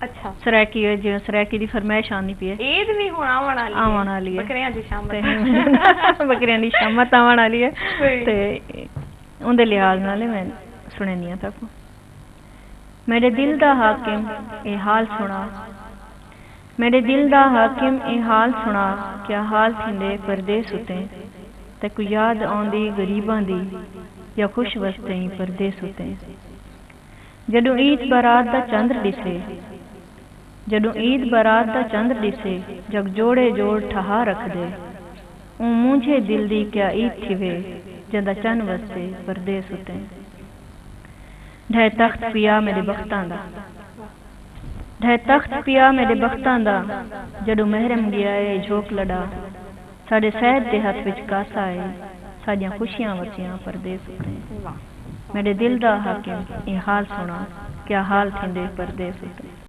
اچھا سرائکی ہے جو سرائکی دی فرمائش آنی پی ہے عید بھی ہون آون والی ہے بکریاں دی شامت بکریاں دی شامت آون والی ہے تے اون دے لحاظ نال میں سننی ہے تک میرے دل دا حاکم اے حال سنا میرے دل دا حاکم اے حال سنا کیا حال تھندے پردے ستے تے کو یاد آندی غریباں دی یا خوش وستے پردے ستے جدو عید برات دا چندر دسے جدو عید برات دا چندر دسے جگ جوڑے جوڑ ٹھہا رکھ دے اون مونجھے دل دی کیا عید تھوے جدا چند وستے پردے ستے ڈھے تخت پیا میرے بختاں دا ڈھے تخت پیا میرے بختاں دا جدو محرم گیا ہے جھوک لڑا ساڑے سید دے ہاتھ وچ کاسا ہے ساڑیاں خوشیاں وچیاں پردے ستے میرے دل دا حاکم یہ حال سنا کیا حال تھندے پردے ستے